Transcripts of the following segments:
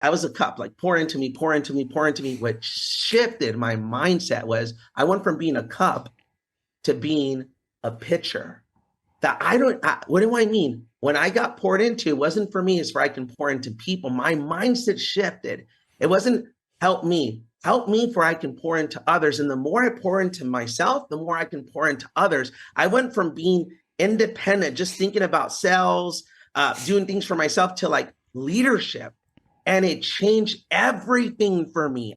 I was a cup, like pour into me, pour into me, pour into me. What shifted my mindset was I went from being a cup to being a pitcher. What do I mean? When I got poured into, it wasn't for me, it's for I can pour into people. My mindset shifted. It wasn't help me for I can pour into others. And the more I pour into myself, the more I can pour into others. I went from being independent, just thinking about sales, doing things for myself to like leadership. And it changed everything for me.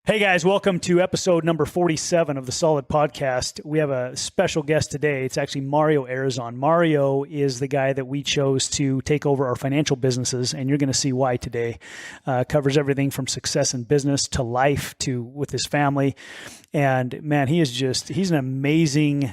Hey guys, welcome to episode number 47 of the Solid Podcast. We have a special guest today. It's actually Mario Arrizon. Mario is the guy that we chose to take over our financial businesses, and you're going to see why today. Covers everything from success in business to life to with his family. And man, he's an amazing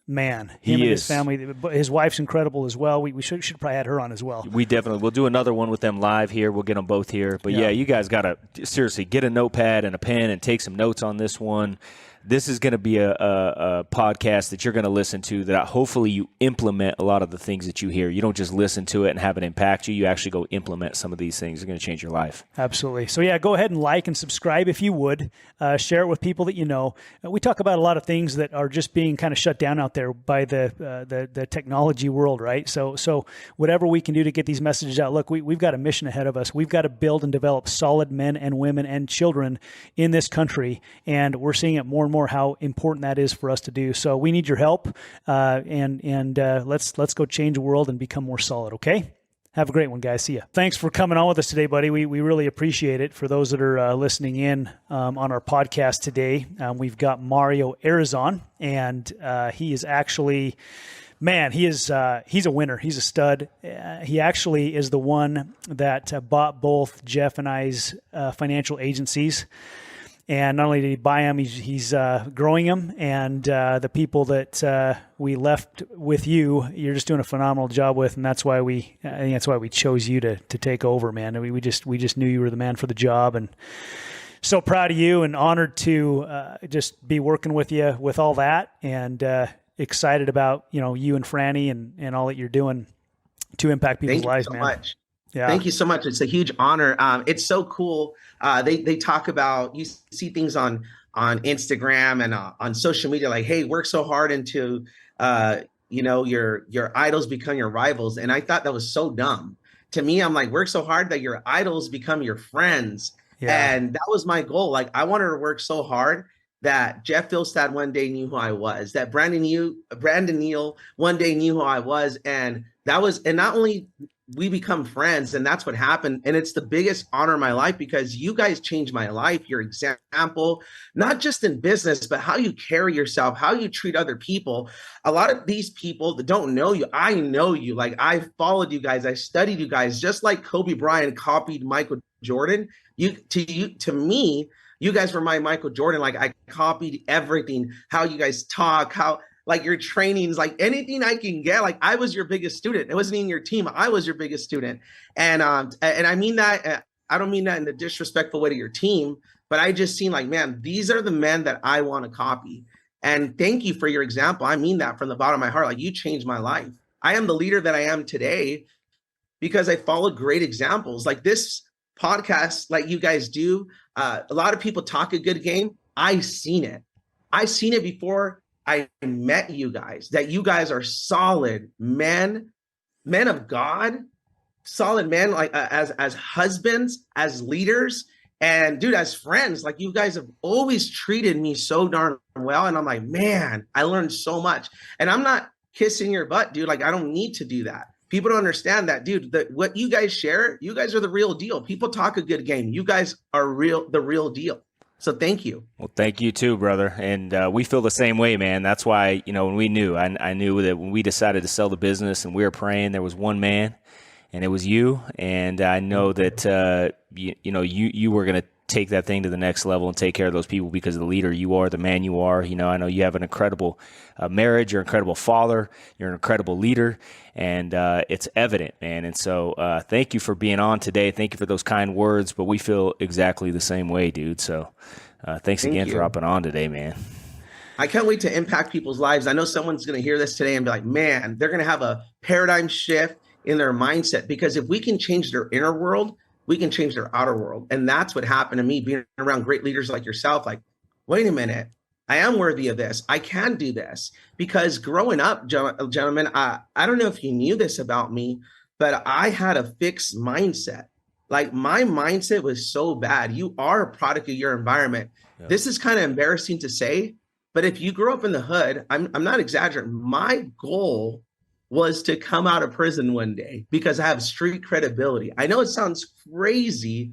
man. Him and his family. His wife's incredible as well. We should probably add her on as well. We'll do another one with them live here. We'll get them both here. But yeah, you guys got to seriously get a notepad and a pen and take some notes on this one. This is going to be a podcast that you're going to listen to that hopefully you implement a lot of the things that you hear. You don't just listen to it and have it impact you. You actually go implement some of these things. They're going to change your life. Absolutely. So yeah, go ahead and like and subscribe if you would. Share it with people that you know. We talk about a lot of things that are just being kind of shut down out there by the technology world, right? So whatever we can do to get these messages out. Look, we've got a mission ahead of us. We've got to build and develop solid men and women and children in this country, and we're seeing it more and more how important that is for us to do. So we need your help, and let's go change the world and become more solid. Okay. Have a great one, guys. See ya. Thanks for coming on with us today, buddy. We really appreciate it. For those that are listening in on our podcast today, we've got Mario Arrizon, and he is actually, man, he's a winner. He's a stud. He actually is the one that bought both Jeff and I's financial agencies. And not only did he buy them, he's growing them. And the people that we left with you're just doing a phenomenal job with, and I think that's why we chose you to take over, man. We just knew you were the man for the job, and so proud of you and honored to just be working with you with all that, and excited about you and Franny and all that you're doing to impact people's lives, man. Much. Yeah. Thank you so much. It's a huge honor. It's so cool. They talk about, you see things on Instagram and on social media, like, hey, work so hard into, your idols become your rivals. And I thought that was so dumb. To me, I'm like, work so hard that your idols become your friends. Yeah. And that was my goal. Like, I wanted to work so hard that Jeff Filstad one day knew who I was, that Brandon Neal one day knew who I was. And not only we become friends, and that's what happened. And it's the biggest honor of my life because you guys changed my life. Your example, not just in business, but how you carry yourself, how you treat other people. A lot of these people that don't know you, I know you. Like, I followed you guys. I studied you guys, just like Kobe Bryant copied Michael Jordan. To me, you guys were my Michael Jordan. Like, I copied everything, how you guys talk, how like your trainings, like anything I can get. Like, I was your biggest student. It wasn't even your team. I was your biggest student. And I mean that, I don't mean that in a disrespectful way to your team, but I just seen like, man, these are the men that I want to copy. And thank you for your example. I mean that from the bottom of my heart. Like, you changed my life. I am the leader that I am today because I followed great examples like this podcast, like you guys do. A lot of people talk a good game. I seen it before I met you guys, that you guys are solid men of God, solid men, like as husbands, as leaders, and dude, as friends. Like, you guys have always treated me so darn well. And I'm like, man, I learned so much. And I'm not kissing your butt, dude. Like, I don't need to do that. People don't understand that, dude. What you guys share, you guys are the real deal. People talk a good game. You guys are the real deal. So thank you. Well, thank you too, brother. And we feel the same way, man. That's why, when we knew, I knew that when we decided to sell the business and we were praying, there was one man, and it was you. And I know that, you were going to take that thing to the next level and take care of those people because of the leader you are, the man you are. You know, I know you have an incredible marriage, you're an incredible father, you're an incredible leader, and it's evident, man. And so thank you for being on today. Thank you for those kind words, but we feel exactly the same way, dude. So thanks again for hopping on today, man. I can't wait to impact people's lives. I know someone's going to hear this today and be like, man, they're going to have a paradigm shift in their mindset, because if we can change their inner world, we can change their outer world. And that's what happened to me being around great leaders like yourself. Like, wait a minute, I am worthy of this. I can do this. Because growing up, gentlemen, I don't know if you knew this about me, but I had a fixed mindset. Like, my mindset was so bad. You are a product of your environment. Yeah. This is kind of embarrassing to say, but if you grew up in the hood, I'm not exaggerating. My goal was to come out of prison one day because I have street credibility. I know it sounds crazy,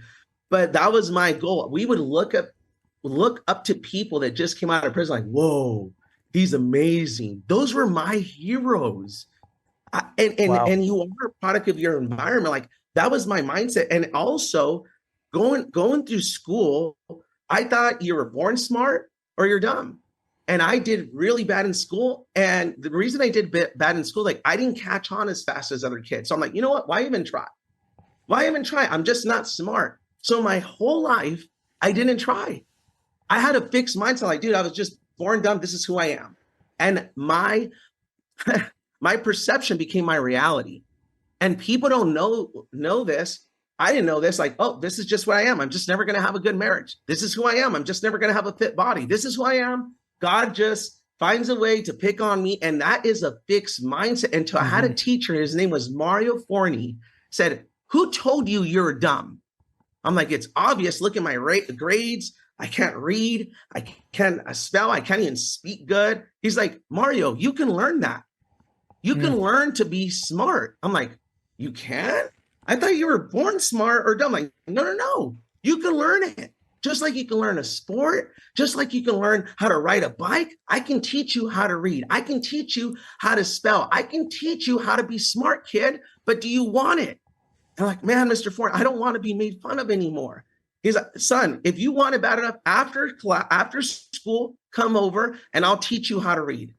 but that was my goal. We would look up to people that just came out of prison like, whoa, he's amazing. Those were my heroes. Wow. And you are a product of your environment. Like, that was my mindset. And also going through school, I thought you were born smart or you're dumb. And I did really bad in school. And the reason I did bad in school, like, I didn't catch on as fast as other kids. So I'm like, you know what? Why even try? Why even try? I'm just not smart. So my whole life, I didn't try. I had a fixed mindset. Like, dude, I was just born dumb. This is who I am. And my perception became my reality. And people don't know this. I didn't know this. Like, oh, this is just what I am. I'm just never going to have a good marriage. This is who I am. I'm just never going to have a fit body. This is who I am. God just finds a way to pick on me. And that is a fixed mindset. And I had a teacher, his name was Mario Arrizon, said, who told you you're dumb? I'm like, it's obvious. Look at my grades. I can't read. I can't spell. I can't even speak good. He's like, Mario, you can learn that. You can learn to be smart. I'm like, you can? I thought you were born smart or dumb. Like, no. You can learn it. Just like you can learn a sport, just like you can learn how to ride a bike, I can teach you how to read. I can teach you how to spell. I can teach you how to be smart, kid. But do you want it? And I'm like, man, Mr. Ford, I don't want to be made fun of anymore. He's like, son, if you want it bad enough, after school, come over and I'll teach you how to read.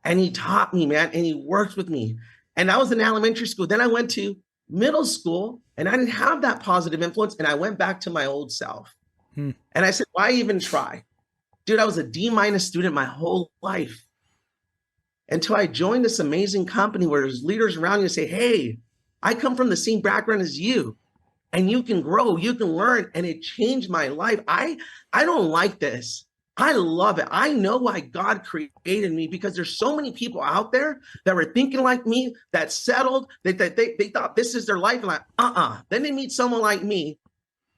And he taught me, man, and he worked with me. And that was in elementary school. Then I went to middle school and I didn't have that positive influence. And I went back to my old self. And I said, why even try? Dude, I was a D- student my whole life until I joined this amazing company where there's leaders around you and say, hey, I come from the same background as you and you can grow, you can learn. And it changed my life. I don't like this. I love it. I know why God created me, because there's so many people out there that were thinking like me, that settled, they thought this is their life. And like, Then they meet someone like me.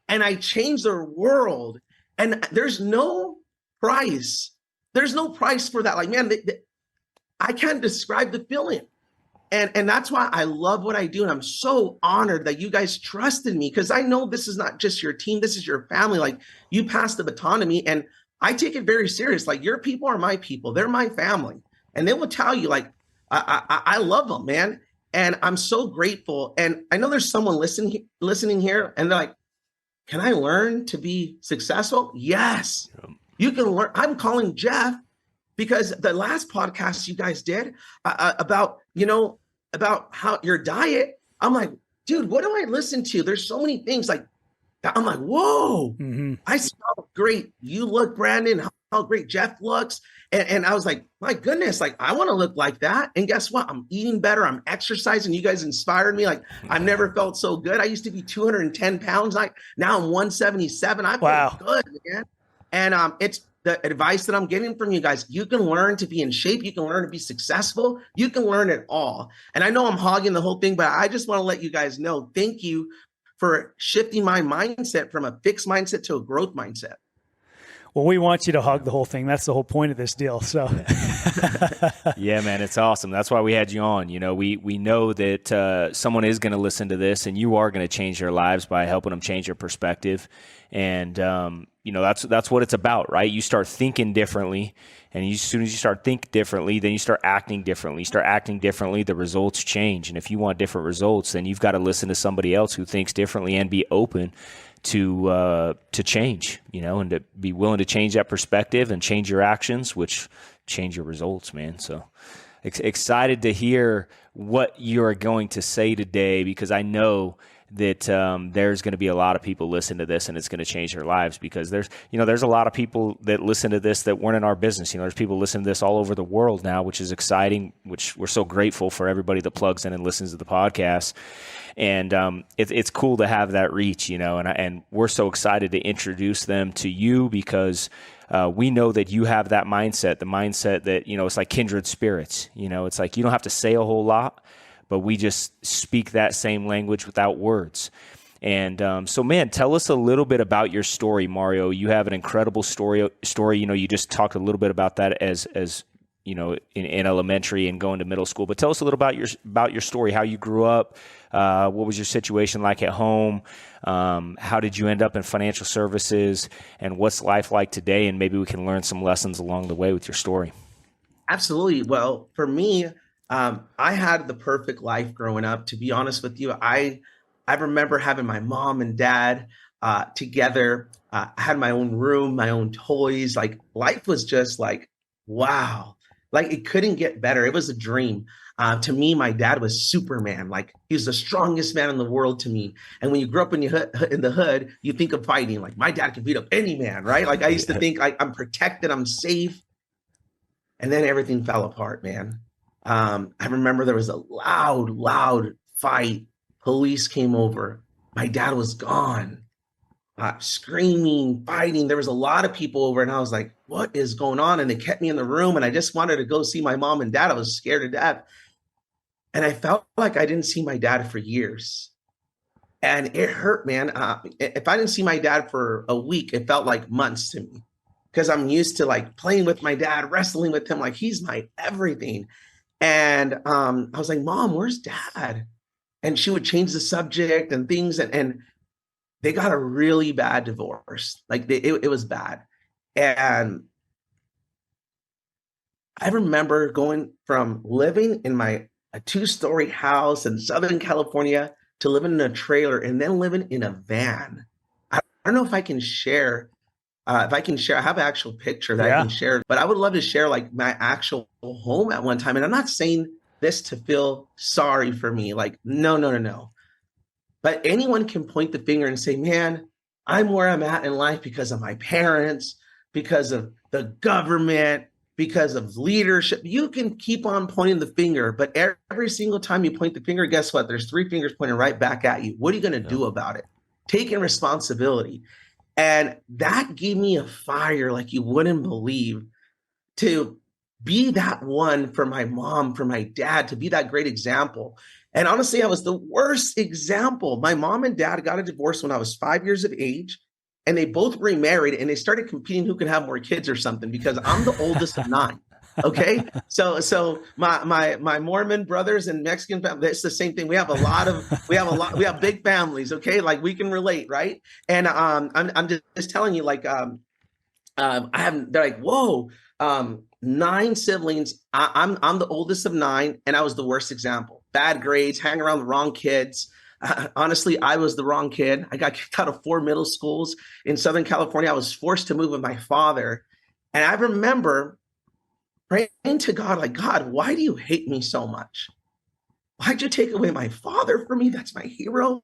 And I changed their world. And there's no price. There's no price for that. Like, man, I can't describe the feeling. And that's why I love what I do. And I'm so honored that you guys trusted me, because I know this is not just your team. This is your family. Like, you passed the baton to me. And I take it very serious. Like, your people are my people. They're my family. And they will tell you, like, I love them, man. And I'm so grateful. And I know there's someone listening here, and they're like, can I learn to be successful? Yes, you can learn. I'm calling Jeff because the last podcast you guys did about how your diet, I'm like, dude, what do I listen to? There's so many things like that. I'm like, whoa, I smell great. You look, Brandon, how great Jeff looks. And I was like, my goodness, like, I want to look like that. And guess what? I'm eating better. I'm exercising. You guys inspired me. Like, I've never felt so good. I used to be 210 pounds. Now I'm 177. I feel good, man. And it's the advice that I'm getting from you guys. You can learn to be in shape. You can learn to be successful. You can learn it all. And I know I'm hogging the whole thing, but I just want to let you guys know, thank you for shifting my mindset from a fixed mindset to a growth mindset. Well, we want you to hug the whole thing. That's the whole point of this deal. So, yeah, man, it's awesome. That's why we had you on. You know, we know that someone is going to listen to this, and you are going to change their lives by helping them change their perspective. And that's what it's about, right? You start thinking differently, and as soon as you start thinking differently, then you start acting differently. You start acting differently, the results change. And if you want different results, then you've got to listen to somebody else who thinks differently and be open to change, and to be willing to change that perspective and change your actions, which change your results, man. So excited to hear what you're going to say today, because I know that there's going to be a lot of people listen to this and it's going to change their lives, because there's a lot of people that listen to this that weren't in our business. There's people listening to this all over the world now, which is exciting, which we're so grateful for everybody that plugs in and listens to the podcast. And it's cool to have that reach, and we're so excited to introduce them to you, because we know that you have that mindset, the mindset that, it's like kindred spirits. It's like you don't have to say a whole lot, but we just speak that same language without words. And so, man, tell us a little bit about your story, Mario. You have an incredible story. You just talked a little bit about that as in elementary and going to middle school. But tell us a little about your story, how you grew up, what was your situation like at home, how did you end up in financial services, and what's life like today? And maybe we can learn some lessons along the way with your story. Absolutely. Well, for me, I had the perfect life growing up. To be honest with you, I remember having my mom and dad together. I had my own room, my own toys. Like, life was just like, wow. Like, it couldn't get better. It was a dream. To me, my dad was Superman. Like, he was the strongest man in the world to me. And when you grew up in the hood, you think of fighting. Like, my dad can beat up any man, right? Like, I used to think, like, I'm protected, I'm safe. And then everything fell apart, man. I remember there was a loud fight. Police came over. My dad was gone, screaming, fighting. There was a lot of people over, and I was like, what is going on? And they kept me in the room, and I just wanted to go see my mom and dad. I was scared to death. And I felt like I didn't see my dad for years. And it hurt, man. If I didn't see my dad for a week, it felt like months to me, because I'm used to like playing with my dad, wrestling with him, like he's my everything. And I was like, Mom, where's Dad? And she would change the subject and things. And they got a really bad divorce. Like, it was bad. And I remember going from living in a 2-story house in Southern California to living in a trailer and then living in a van. I don't know if I can share. I have an actual picture that I can share, but I would love to share like my actual home at one time. And I'm not saying this to feel sorry for me. Like, no. But anyone can point the finger and say, man, I'm where I'm at in life because of my parents, because of the government, because of leadership. You can keep on pointing the finger, but every single time you point the finger, guess what? There's 3 fingers pointing right back at you. What are you going to do about it? Taking responsibility. And that gave me a fire like you wouldn't believe, to be that one for my mom, for my dad, to be that great example. And honestly, I was the worst example. My mom and dad got a divorce when I was 5 years of age, and they both remarried, and they started competing who could have more kids or something, because I'm the oldest of 9. Okay. So my Mormon brothers and Mexican family, it's the same thing. We have big families. Okay. Like, we can relate. Right. And, I'm just telling you, like, they're like, whoa, 9 siblings. I'm the oldest of 9. And I was the worst example. Bad grades, hanging around the wrong kids. Honestly, I was the wrong kid. I got kicked out of 4 middle schools in Southern California. I was forced to move with my father. And I remember praying to God, like, God, why do you hate me so much? Why'd you take away my father from me? That's my hero.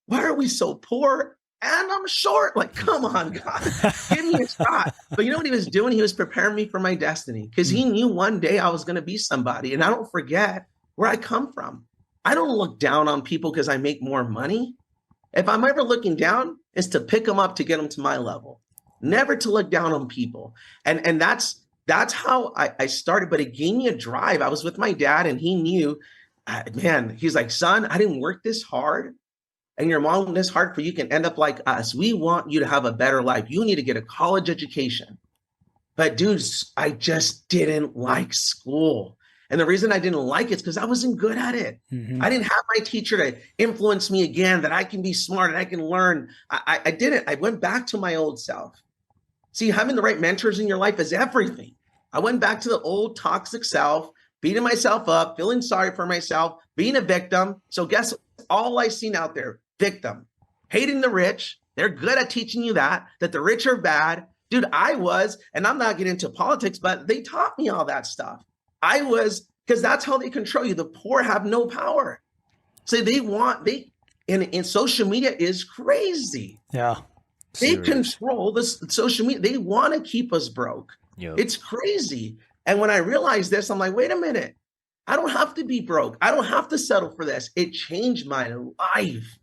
Why are we so poor? And I'm short. Like, come on, God, give me a shot. But you know what he was doing? He was preparing me for my destiny, because he knew one day I was going to be somebody. And I don't forget where I come from. I don't look down on people because I make more money. If I'm ever looking down, it's to pick them up to get them to my level, never to look down on people. And that's how I started. But it gave me a drive. I was with my dad, and he knew, man, he's like, son, I didn't work this hard, and your mom this hard for you can end up like us. We want you to have a better life. You need to get a college education. But dudes, I just didn't like school. And the reason I didn't like it is because I wasn't good at it. Mm-hmm. I didn't have my teacher to influence me again, that I can be smart and I can learn. I didn't. I went back to my old self. See, having the right mentors in your life is everything. I went back to the old toxic self, beating myself up, feeling sorry for myself, being a victim. So guess all I seen out there? Victim, hating the rich, They're good at teaching you that the rich are bad. Dude, I was, and I'm not getting into politics, but they taught me all that stuff. I was, because that's how they control you. The poor have no power. So and social media is crazy. Yeah. They control this social media. They want to keep us broke. Yep. It's crazy. And when I realized this, I'm like, wait a minute. I don't have to be broke. I don't have to settle for this. It changed my life.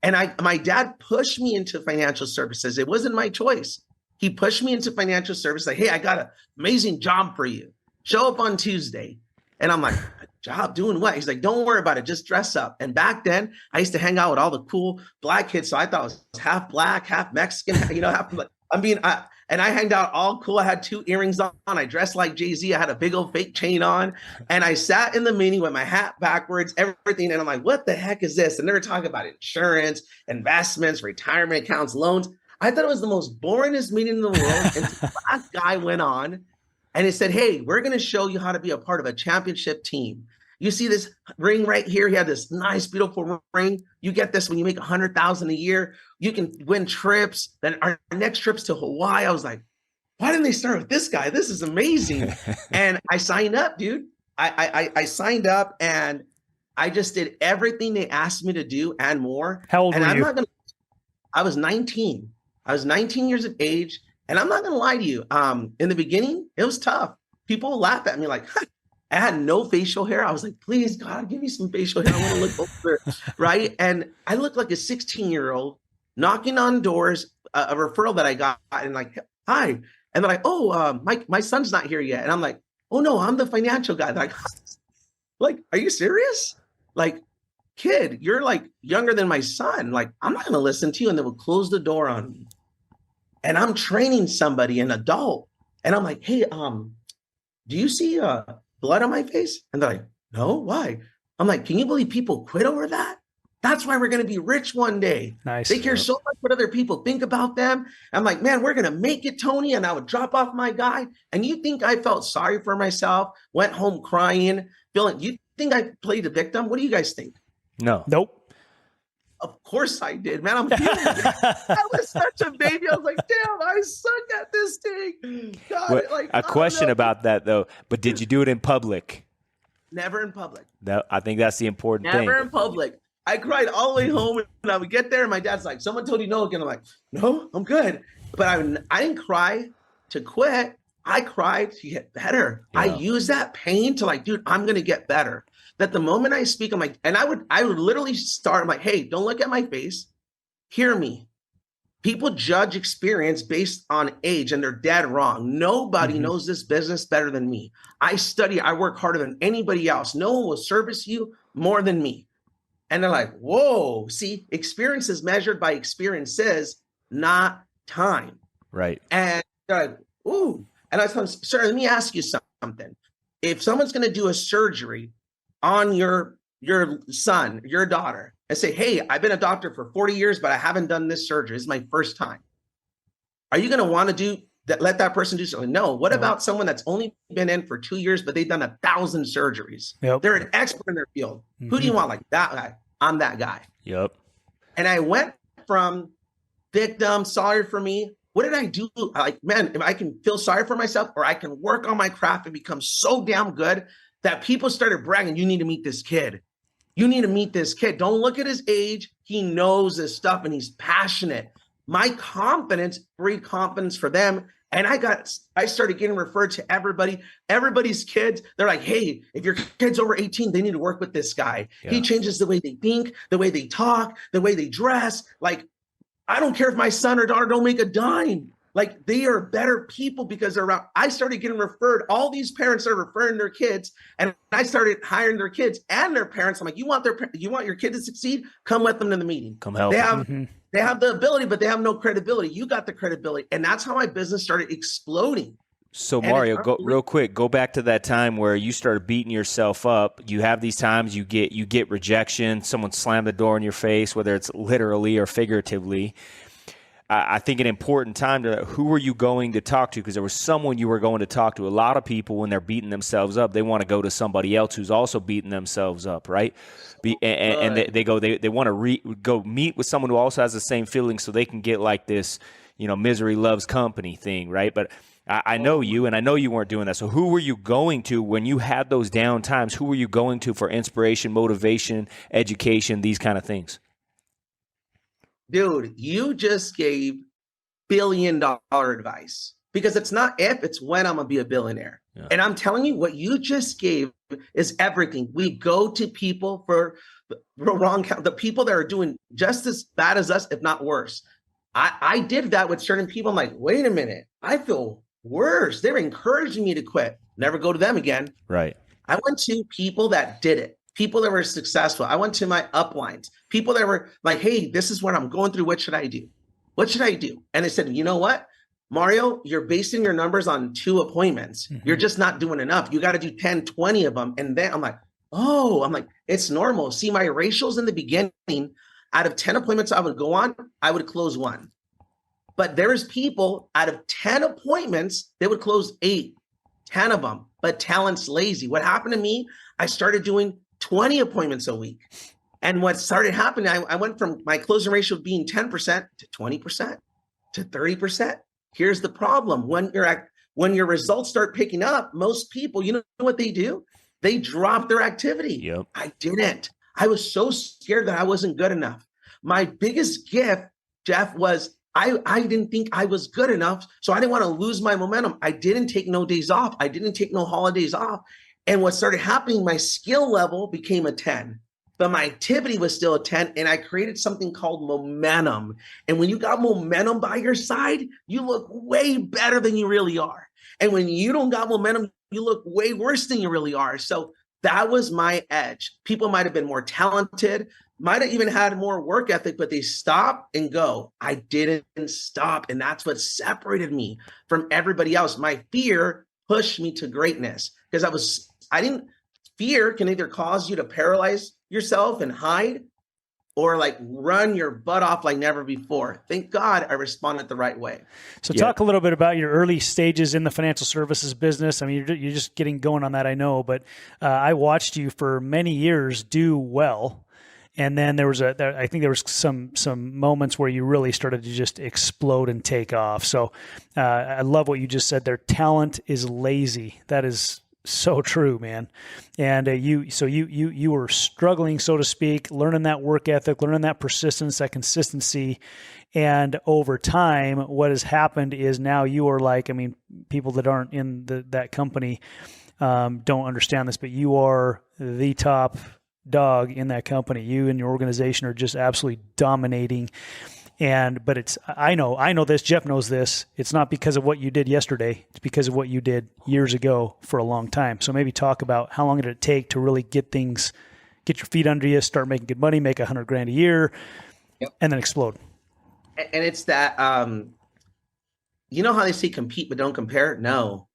And my dad pushed me into financial services. It wasn't my choice. He pushed me into financial services. Like, hey, I got an amazing job for you. Show up on Tuesday. And I'm like, a job doing what? He's like, don't worry about it. Just dress up. And back then, I used to hang out with all the cool black kids. So I thought I was half black, half Mexican, half. And I hanged out all cool. I had 2 earrings on. I dressed like Jay-Z. I had a big old fake chain on. And I sat in the meeting with my hat backwards, everything. And I'm like, what the heck is this? And they were talking about insurance, investments, retirement accounts, loans. I thought it was the most boringest meeting in the world. And the black guy went on and he said, hey, we're going to show you how to be a part of a championship team. You see this ring right here? He had this nice, beautiful ring. You get this when you make $100,000 a year. You can win trips. Then our next trip's to Hawaii. I was like, why didn't they start with this guy? This is amazing. And I signed up, dude. I signed up and I just did everything they asked me to do and more. How old were you? I was 19. I was 19 years of age. And I'm not going to lie to you. In the beginning, it was tough. People laugh at me like, I had no facial hair. I was like, please, God, give me some facial hair. I want to look older, right? And I looked like a 16-year-old knocking on doors, a referral that I got, and like, hi. And they're like, oh, my son's not here yet. And I'm like, oh, no, I'm the financial guy. They're like, are you serious? Like, kid, you're like younger than my son. Like, I'm not going to listen to you. And they would close the door on me. And I'm training somebody, an adult. And I'm like, hey, do you see blood on my face? And they're like, no, why? I'm like, can you believe people quit over that? That's why we're going to be rich one day. Nice. They care so much what other people think about them. I'm like, man, we're going to make it, Tony. And I would drop off my guy. And you think I felt sorry for myself, went home crying, you think I played the victim? What do you guys think? No. Nope. Of course I did, man. I'm human. I was such a baby. I was like, damn, I suck at this thing. God, well, a question about that, though. But did you do it in public? Never in public. I think that's the important thing. Never in public. I cried all the way home, and I would get there, and my dad's like, someone told you no again. I'm like, no, I'm good. But I didn't cry to quit. I cried to get better. Yeah. I used that pain to like, dude, I'm going to get better. That the moment I speak, I'm like, and I would literally start, I'm like, hey, don't look at my face. Hear me. People judge experience based on age, and they're dead wrong. Nobody knows this business better than me. I study, I work harder than anybody else. No one will service you more than me. And they're like, whoa, see, experience is measured by experiences, not time. Right. And they're like, ooh. And I told them, sir, let me ask you something. If someone's going to do a surgery on your son, your daughter, and say, hey, I've been a doctor for 40 years, but I haven't done this surgery. It's my first time. Are you going to want to do that? Let that person do something? No. What about someone that's only been in for 2 years, but they've done 1,000 surgeries? Yep. They're an expert in their field. Who do you want? Like that guy. I'm that guy. Yep. And I went from victim, sorry for me. What did I do? Like, man, if I can feel sorry for myself, or I can work on my craft and become so damn good that people started bragging, you need to meet this kid. You need to meet this kid. Don't look at his age. He knows this stuff and he's passionate. My confidence breed confidence for them. And I started getting referred to everybody's kids. They're like, hey, if your kid's over 18, they need to work with this guy. Yeah. He changes the way they think, the way they talk, the way they dress. Like, I don't care if my son or daughter don't make a dime. Like, they are better people because they're around. I started getting referred. All these parents are referring their kids, and I started hiring their kids and their parents. I'm like, you want your kid to succeed? Come with them to the meeting. Come help. They have the ability, but they have no credibility. You got the credibility, and that's how my business started exploding. So Mario, go real quick. Go back to that time where you started beating yourself up. You have these times you get rejection. Someone slammed the door in your face, whether it's literally or figuratively. I think an important time to who are you going to talk to, because there was someone you were going to talk to. A lot of people, when they're beating themselves up, they want to go to somebody else who's also beating themselves up, right? And they want to go meet with someone who also has the same feelings, so they can get like this, misery loves company thing, right? But I know you, and I know you weren't doing that. So who were you going to when you had those down times? Who were you going to for inspiration, motivation, education, these kind of things? Dude, you just gave billion-dollar advice, because it's not if, it's when I'm gonna be a billionaire. Yeah. And I'm telling you, what you just gave is everything. We go to people for the people that are doing just as bad as us, if not worse. I did that with certain people. I'm like, wait a minute, I feel worse. They're encouraging me to quit. Never go to them again. Right. I went to people that did it. People that were successful. I went to my uplines, people that were like, hey, this is what I'm going through. What should I do? What should I do? And they said, you know what, Mario, you're basing your numbers on 2 appointments. Mm-hmm. You're just not doing enough. You got to do 10, 20 of them. And then I'm like, it's normal. See, my ratios in the beginning, out of 10 appointments I would go on, I would close 1. But there's people out of 10 appointments, they would close 8, 10 of them. But talent's lazy. What happened to me, I started doing 20 appointments a week. And what started happening, I went from my closing ratio being 10% to 20% to 30%. Here's the problem. When your results start picking up, most people, you know what they do? They drop their activity. Yep. I didn't. I was so scared that I wasn't good enough. My biggest gift, Jeff, was I didn't think I was good enough. So I didn't want to lose my momentum. I didn't take no days off. I didn't take no holidays off. And what started happening, my skill level became a 10, but my activity was still a 10. And I created something called momentum. And when you got momentum by your side, you look way better than you really are. And when you don't got momentum, you look way worse than you really are. So that was my edge. People might have been more talented, might have even had more work ethic, but they stop and go. I didn't stop. And that's what separated me from everybody else. My fear pushed me to greatness, because fear can either cause you to paralyze yourself and hide, or like run your butt off like never before. Thank God I responded the right way. So talk a little bit about your early stages in the financial services business. I mean, you're just getting going on that, I know, but I watched you for many years do well. And then I think there was some moments where you really started to just explode and take off. So I love what you just said there. Talent is lazy. That is so true, man. And you were struggling, so to speak, learning that work ethic, learning that persistence, that consistency. And over time, what has happened is now you are like, I mean, people that aren't in that company don't understand this, but you are the top dog in that company. You and your organization are just absolutely dominating. But I know this, Jeff knows this. It's not because of what you did yesterday. It's because of what you did years ago for a long time. So maybe talk about how long did it take to really get your feet under you, start making good money, make $100,000 a year, yep, and then explode. And it's that, you know how they say compete, but don't compare? No,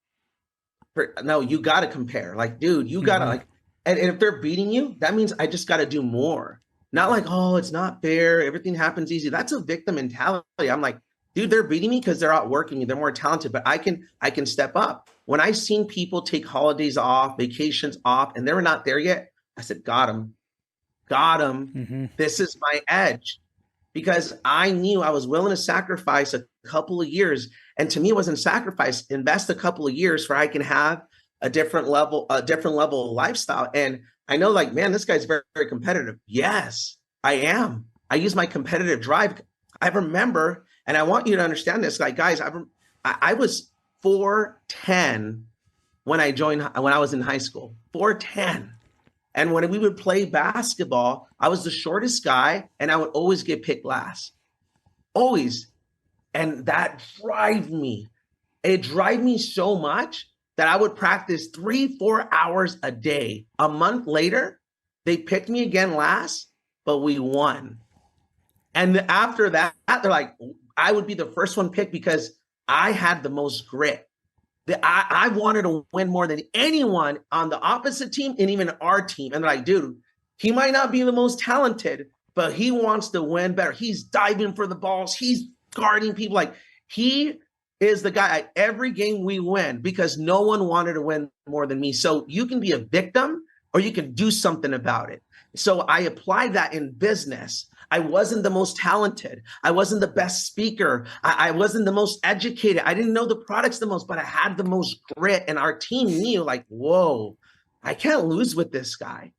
you got to compare. Like, dude, you got to and if they're beating you, that means I just got to do more. Not like, oh, it's not fair, everything happens easy. That's a victim mentality. I'm like, dude, they're beating me because they're outworking me. They're more talented, but I can step up. When I seen people take holidays off, vacations off, and they were not there yet, I said, got them. Mm-hmm. This is my edge, because I knew I was willing to sacrifice a couple of years. And to me, it wasn't sacrifice. Invest a couple of years where I can have a different level of lifestyle. And I know, like, man, this guy's very, very competitive. Yes, I am. I use my competitive drive. I remember, and I want you to understand this, like, guys, I was 4'10" when I was in high school, 4'10". And when we would play basketball, I was the shortest guy, and I would always get picked last, always. And that drive me. It drive me so much that I would practice 3-4 hours a day. A month later, they picked me again last, but we won. And after that, they're like, I would be the first one picked because I had the most grit. I wanted to win more than anyone on the opposite team and even our team. And they're like, dude, he might not be the most talented, but he wants to win better. He's diving for the balls. He's guarding people. Like, he is the guy at every game we win because no one wanted to win more than me. So you can be a victim or you can do something about it. So I applied that in business. I wasn't the most talented. I wasn't the best speaker. I wasn't the most educated. I didn't know the products the most, but I had the most grit. And our team knew, like, whoa, I can't lose with this guy.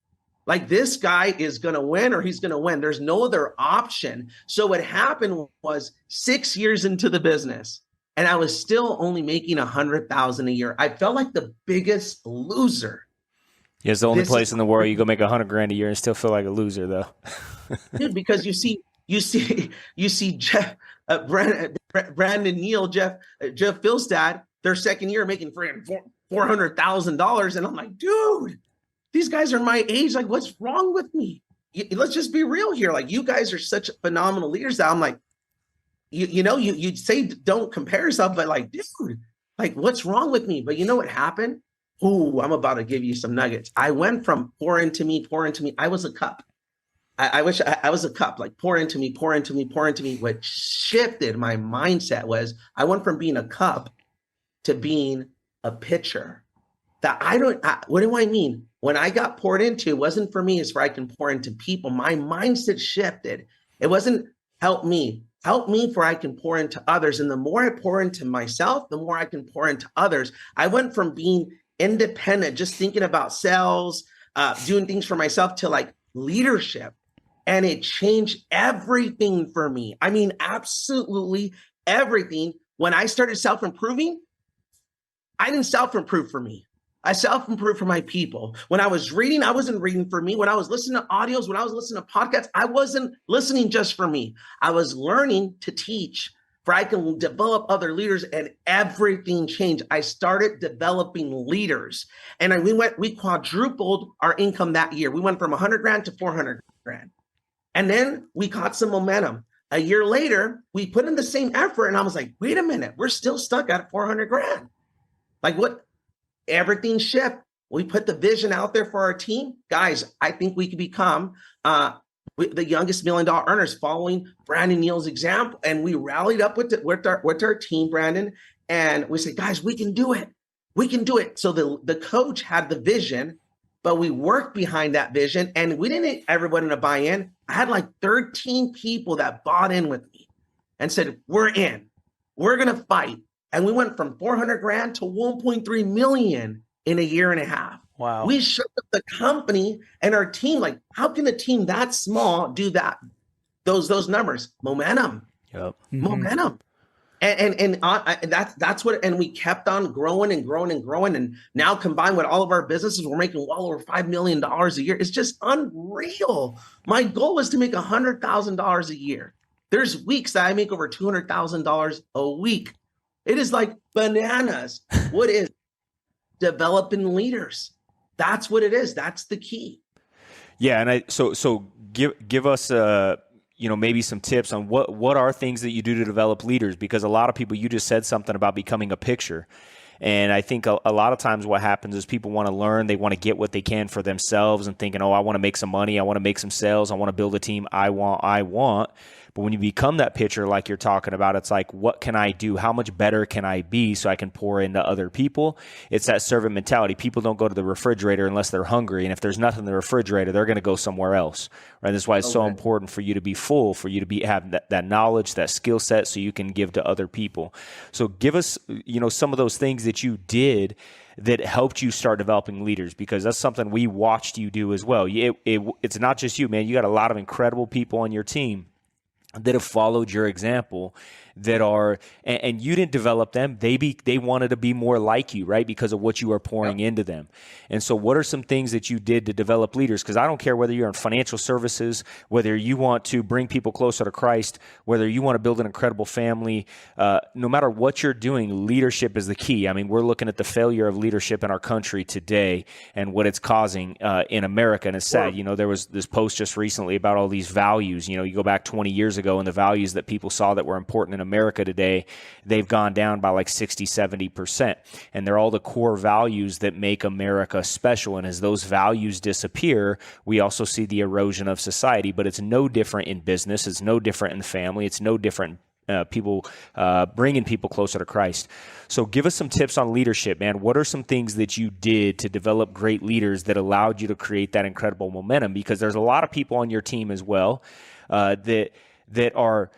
Like, this guy is going to win or he's going to win. There's no other option. So what happened was 6 years into the business, and I was still only making $100,000 a year. I felt like the biggest loser. Yeah, it's the only place in the world you go make $100,000 a year and still feel like a loser, though. Dude, because you see Jeff, Brandon Neal, Jeff Philstad, their second year making $400,000, and I'm like, dude, these guys are my age. Like, what's wrong with me? Let's just be real here. Like, you guys are such phenomenal leaders that I'm like, you say don't compare yourself, but like, dude, like, what's wrong with me? But you know what happened? Ooh, I'm about to give you some nuggets. I went from pour into me. I was a cup. I wish I was a cup, like pour into me. What shifted my mindset was I went from being a cup to being a pitcher. What do I mean? When I got poured into, it wasn't for me, it's for I can pour into people. My mindset shifted. It wasn't help me for I can pour into others. And the more I pour into myself, the more I can pour into others. I went from being independent, just thinking about sales, doing things for myself, to like leadership. And it changed everything for me. I mean, absolutely everything. When I started self-improving, I didn't self-improve for me. I self-improved for my people. When I was reading, I wasn't reading for me. When I was listening to audios, when I was listening to podcasts, I wasn't listening just for me. I was learning to teach for I can develop other leaders, and everything changed. I started developing leaders, and we quadrupled our income that year. We went from 100 grand to 400 grand. And then we caught some momentum. A year later, we put in the same effort, and I was like, wait a minute, we're still stuck at 400 grand. Like, what? Everything shift. We put the vision out there for our team. Guys, I think we could become the youngest $1 million earners following Brandon Neal's example. And we rallied up with our team, Brandon, and we said, guys, we can do it. We can do it. So the coach had the vision, but we worked behind that vision, and we didn't need everybody to buy in. I had like 13 people that bought in with me and said, we're in, we're going to fight. And we went from 400 grand to 1.3 million in a year and a half. Wow. We shook up the company and our team. Like, how can a team that small do that? Those numbers, momentum, momentum. And that's what, and we kept on growing. And now combined with all of our businesses, we're making well over $5 million a year. It's just unreal. My goal is to make $100,000 a year. There's weeks that I make over $200,000 a week. It is like bananas. What is developing leaders? That's what it is. That's the key. Yeah. And so give us maybe some tips on what are things that you do to develop leaders, because a lot of people, you just said something about becoming a picture. And I think a lot of times what happens is people want to learn, they want to get what they can for themselves and thinking, oh, I want to make some money, I want to make some sales, I want to build a team, I want. But when you become that pitcher like you're talking about, it's like, what can I do? How much better can I be so I can pour into other people? It's that servant mentality. People don't go to the refrigerator unless they're hungry. And if there's nothing in the refrigerator, they're going to go somewhere else. Right? That's why it's so important for you to be full, for you to have that knowledge, that skill set, so you can give to other people. So give us, some of those things that you did that helped you start developing leaders, because that's something we watched you do as well. It's not just you, man. You got a lot of incredible people on your team that have followed your example, that are, and you didn't develop them. They wanted to be more like you, right? Because of what you are pouring into them. And so what are some things that you did to develop leaders? Because I don't care whether you're in financial services, whether you want to bring people closer to Christ, whether you want to build an incredible family, no matter what you're doing, leadership is the key. I mean, we're looking at the failure of leadership in our country today and what it's causing in America. And it's sad, there was this post just recently about all these values. You go back 20 years ago, and the values that people saw that were important in America today, they've gone down by like 60, 70%. And they're all the core values that make America special. And as those values disappear, we also see the erosion of society. But it's no different in business. It's no different in the family. It's no different bringing people closer to Christ. So give us some tips on leadership, man. What are some things that you did to develop great leaders that allowed you to create that incredible momentum? Because there's a lot of people on your team as well that are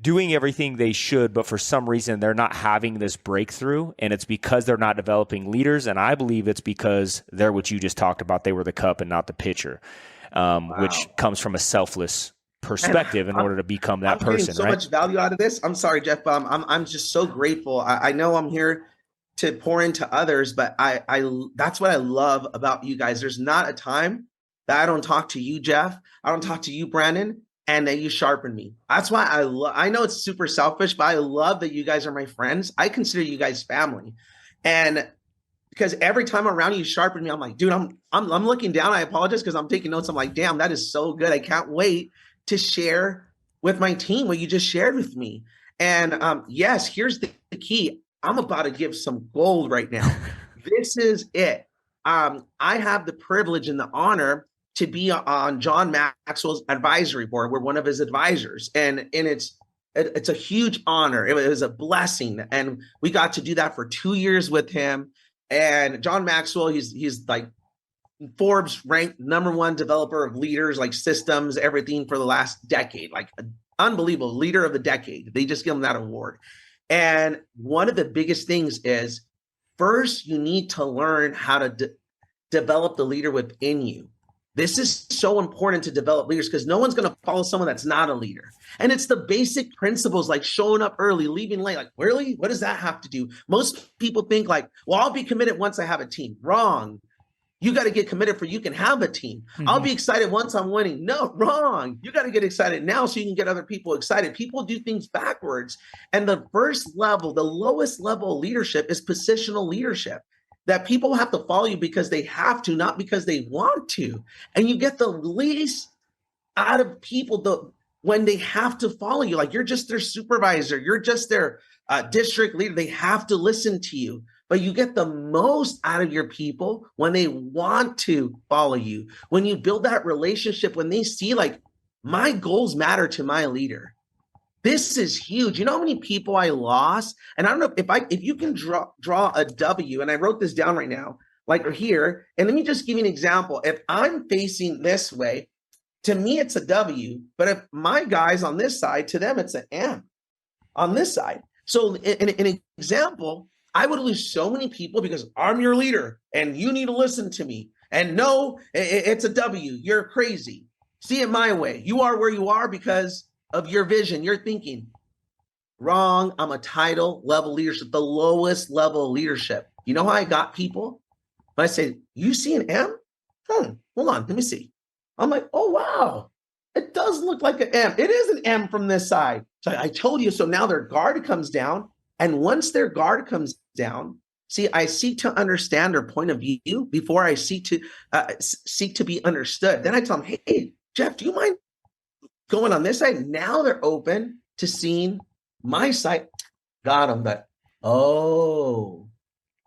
doing everything they should, but for some reason they're not having this breakthrough, and it's because they're not developing leaders. And I believe it's because they're what you just talked about. They were the cup and not the pitcher, which comes from a selfless perspective in order to become that person. I'm getting so much value out of this. I'm sorry, Jeff. I'm just so grateful. I know I'm here to pour into others, but I that's what I love about you guys. There's not a time that I don't talk to you, Jeff. I don't talk to you, Brandon, and that you sharpen me. That's why I know it's super selfish, but I love that you guys are my friends. I consider you guys family. And because every time I'm around you sharpen me, I'm like, dude, I'm looking down. I apologize because I'm taking notes. I'm like, damn, that is so good. I can't wait to share with my team what you just shared with me. And yes, here's the key. I'm about to give some gold right now. This is it. I have the privilege and the honor to be on John Maxwell's advisory board. We're one of his advisors, and it's a huge honor. It was a blessing, and we got to do that for 2 years with him. And John Maxwell, he's like Forbes ranked #1 developer of leaders, like systems, everything for the last decade, like unbelievable leader of the decade. They just give him that award. And one of the biggest things is first, you need to learn how to develop the leader within you. This is so important to develop leaders because no one's going to follow someone that's not a leader. And it's the basic principles like showing up early, leaving late. Like, really? What does that have to do? Most people think like, well, I'll be committed once I have a team. Wrong. You got to get committed for you can have a team. Mm-hmm. I'll be excited once I'm winning. No, wrong. You got to get excited now so you can get other people excited. People do things backwards. And the first level, the lowest level of leadership is positional leadership. That people have to follow you because they have to, not because they want to. And you get the least out of people when they have to follow you. Like you're just their supervisor. You're just their district leader. They have to listen to you. But you get the most out of your people when they want to follow you. When you build that relationship, when they see like, my goals matter to my leader. This is huge. You know how many people I lost? And I don't know if you can draw a W, and I wrote this down right now, like here. And let me just give you an example. If I'm facing this way, to me, it's a W. But if my guy's on this side, to them, it's an M on this side. So in an example, I would lose so many people because I'm your leader and you need to listen to me. And no, it's a W. You're crazy. See it my way. You are where you are because of your vision, your thinking. Wrong. I'm a title level leadership, the lowest level of leadership. You know how I got people? When I say, you see an M? Hold on, let me see. I'm like, oh, wow. It does look like an M. It is an M from this side. So I told you, so now their guard comes down. And once their guard comes down, see, I seek to understand their point of view before I seek to be understood. Then I tell them, hey, Jeff, do you mind going on this side? Now they're open to seeing my side. Got them, but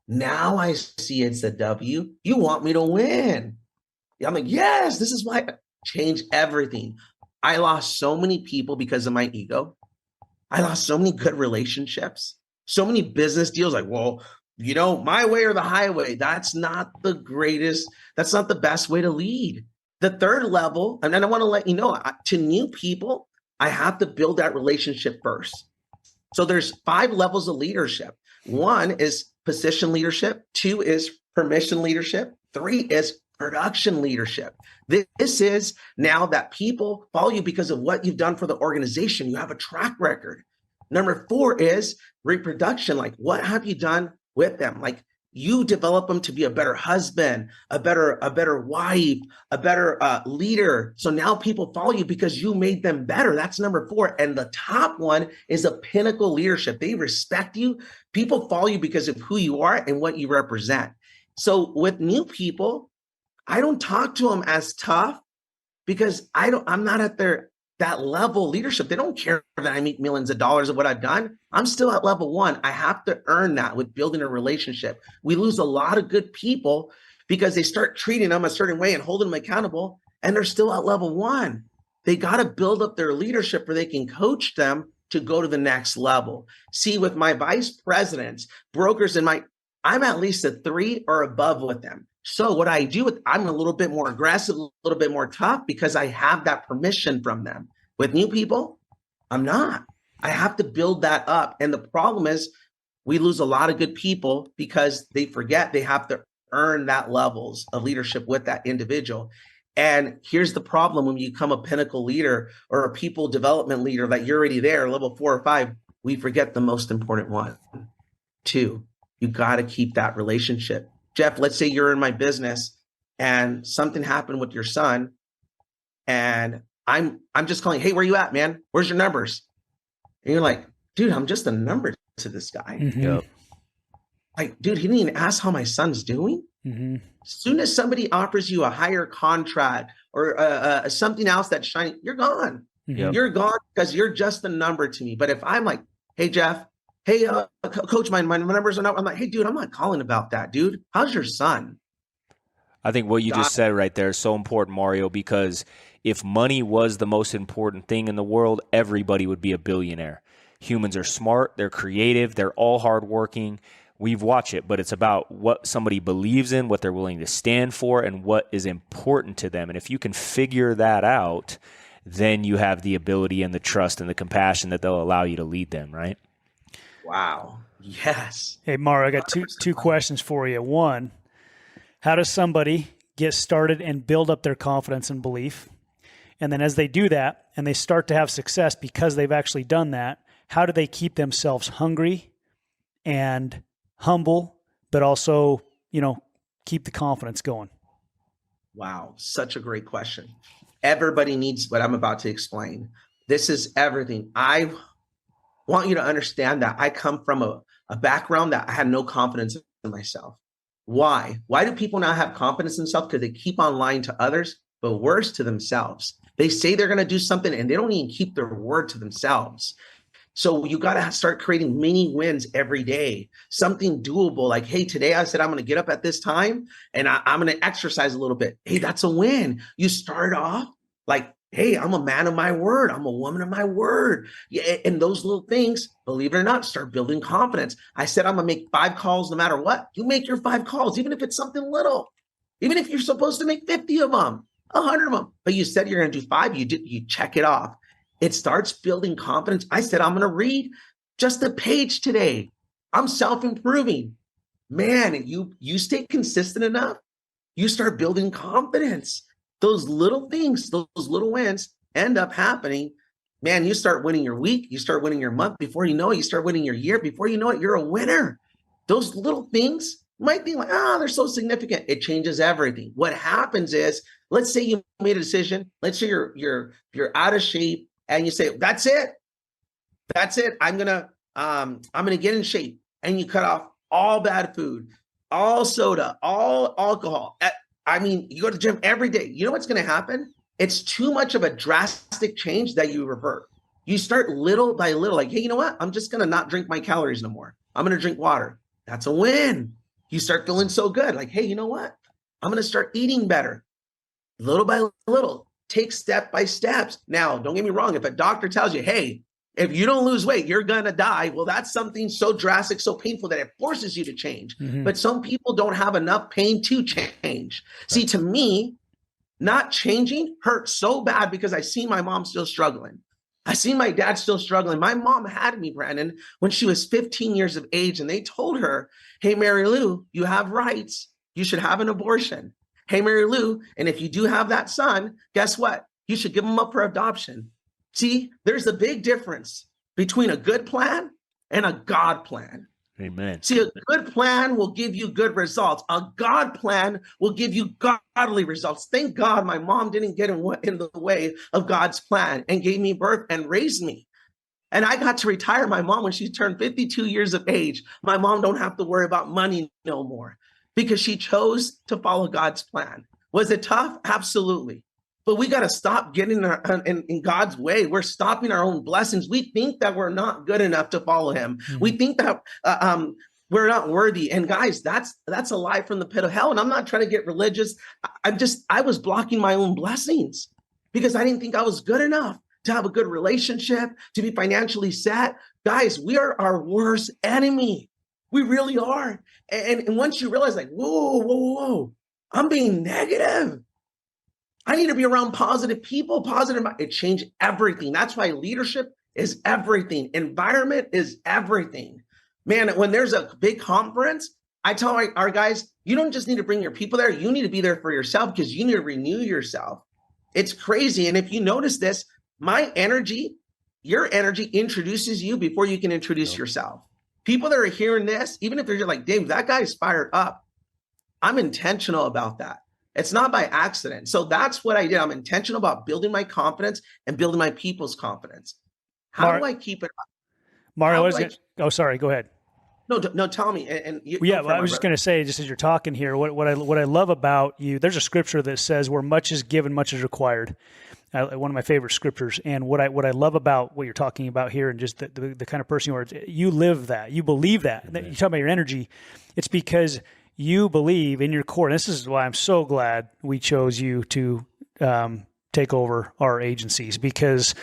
now I see it's a W. You want me to win. I'm like, yes, this is why I changed everything. I lost so many people because of my ego. I lost so many good relationships, so many business deals. Like, well, my way or the highway. That's not the greatest. That's not the best way to lead. The third level, and then I want to let you know, to new people, I have to build that relationship first. So there's 5 levels of leadership. 1 is position leadership. 2 is permission leadership. 3 is production leadership. This is now that people follow you because of what you've done for the organization. You have a track record. Number 4 is reproduction. Like, what have you done with them? Like, you develop them to be a better husband, a better wife, a better leader. So now people follow you because you made them better. That's number 4. And the top one is a pinnacle leadership. They respect you. People follow you because of who you are and what you represent. So with new people, I don't talk to them as tough because I'm not at that level of leadership. They don't care that I make millions of dollars of what I've done. I'm still at level 1. I have to earn that with building a relationship. We lose a lot of good people because they start treating them a certain way and holding them accountable, and they're still at level 1. They got to build up their leadership where they can coach them to go to the next level. See, with my vice presidents, brokers, I'm at least a 3 or above with them. So what I do, I'm a little bit more aggressive, a little bit more tough because I have that permission from them. With new people, I'm not. I have to build that up. And the problem is we lose a lot of good people because they forget they have to earn that levels of leadership with that individual. And here's the problem when you become a pinnacle leader or a people development leader, that you're already there, level 4 or 5, we forget the most important one. 2, you got to keep that relationship. Jeff, let's say you're in my business and something happened with your son, and I'm just calling, hey, where you at, man? Where's your numbers? And you're like, dude, I'm just a number to this guy. Mm-hmm. Yep. Like, dude, he didn't even ask how my son's doing. Mm-hmm. As soon as somebody offers you a higher contract or something else that's shining, you're gone. Mm-hmm. You're gone because you're just a number to me. But if I'm like, hey, Jeff, hey, coach, my numbers are not, I'm like, hey, dude, I'm not calling about that, dude. How's your son? I think what you just said right there is so important, Mario, because if money was the most important thing in the world, everybody would be a billionaire. Humans are smart, they're creative, they're all hardworking. We've watched it, but it's about what somebody believes in, what they're willing to stand for, and what is important to them. And if you can figure that out, then you have the ability and the trust and the compassion that they'll allow you to lead them, right? Wow. Yes. Hey, Mario, I got two questions for you. One, how does somebody get started and build up their confidence and belief? And then as they do that and they start to have success because they've actually done that, how do they keep themselves hungry and humble, but also, keep the confidence going? Wow. Such a great question. Everybody needs what I'm about to explain. This is everything. I want you to understand that I come from a background that I had no confidence in myself. Why? Why do people not have confidence in themselves? Because they keep on lying to others, but worse, to themselves. They say they're going to do something and they don't even keep their word to themselves. So you got to start creating mini wins every day, something doable. Like, hey, today I said I'm going to get up at this time and I'm going to exercise a little bit. Hey, that's a win. You start off like, hey, I'm a man of my word. I'm a woman of my word. Yeah, and those little things, believe it or not, start building confidence. I said I'm going to make 5 calls no matter what. You make your 5 calls, even if it's something little, even if you're supposed to make 50 of them, 100 of them. But you said you're going to do 5. You check it off. It starts building confidence. I said, I'm going to read just a page today. I'm self-improving. Man, you stay consistent enough, you start building confidence. Those little things, those little wins end up happening. Man, you start winning your week. You start winning your month. Before you know it, you start winning your year. Before you know it, you're a winner. Those little things might be like, they're so significant. It changes everything. What happens is, let's say you made a decision. Let's say you're out of shape. And you say, that's it. I'm gonna get in shape. And you cut off all bad food, all soda, all alcohol. You go to the gym every day. You know what's gonna happen? It's too much of a drastic change that you revert. You start little by little, like, hey, you know what? I'm just gonna not drink my calories no more. I'm gonna drink water. That's a win. You start feeling so good. Like, hey, you know what? I'm gonna start eating better. Little by little. Take step by steps. Now, don't get me wrong. If a doctor tells you, hey, if you don't lose weight, you're going to die. Well, that's something so drastic, so painful that it forces you to change. Mm-hmm. But some people don't have enough pain to change. Right. See, to me, not changing hurts so bad because I see my mom still struggling. I see my dad still struggling. My mom had me, Brandon, when she was 15 years of age, and they told her, hey, Mary Lou, you have rights. You should have an abortion. Hey, Mary Lou, and if you do have that son, guess what? You should give him up for adoption. See, there's a big difference between a good plan and a God plan. Amen. See, a good plan will give you good results. A God plan will give you godly results. Thank God my mom didn't get in the way of God's plan and gave me birth and raised me. And I got to retire my mom when she turned 52 years of age. My mom don't have to worry about money no more, because she chose to follow God's plan. Was it tough? Absolutely. But we got to stop getting in God's way. We're stopping our own blessings. We think that we're not good enough to follow him. Mm-hmm. We think that we're not worthy. And guys, that's a lie from the pit of hell. And I'm not trying to get religious. I was blocking my own blessings because I didn't think I was good enough. to have a good relationship, to be financially set. Guys, we are our worst enemy. We really are. And once you realize like, whoa, I'm being negative. I need to be around positive people, positive. It changed everything. That's why leadership is everything. Environment is everything. Man, when there's a big conference, I tell our guys, you don't just need to bring your people there. You need to be there for yourself because you need to renew yourself. It's crazy. And if you notice this, my energy, your energy introduces you before you can introduce yourself. People that are hearing this, even if they're just like, Dave, that guy's fired up. I'm intentional about that. It's not by accident. So that's what I did. I'm intentional about building my confidence and building my people's confidence. How do I keep it up? Mario, sorry, go ahead. No, tell me. Well, I was just going to say, just as you're talking here, what I love about you, there's a scripture that says, where much is given, much is required. One of my favorite scriptures. And what I love about what you're talking about here, and just the kind of person you are, you live that, you believe that. You talk about your energy. It's because you believe in your core. And this is why I'm so glad we chose you to take over our agencies, because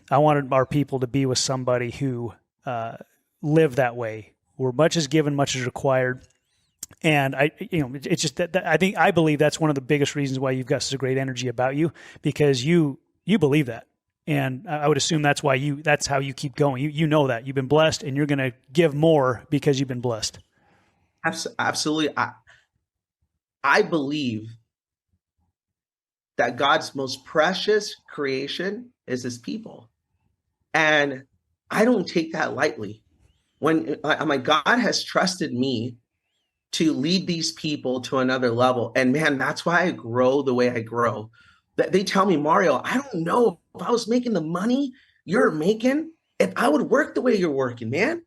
I wanted our people to be with somebody who live that way, where much is given, much is required. And it's just that I believe that's one of the biggest reasons why you've got such a great energy about you, because you believe that. And I would assume that's how you keep going. You know that you've been blessed, and you're going to give more because you've been blessed. Absolutely. I believe that God's most precious creation is his people. And I don't take that lightly. When my God has trusted me to lead these people to another level. And man, that's why I grow the way I grow. They tell me, Mario, I don't know if I was making the money you're making, if I would work the way you're working, man.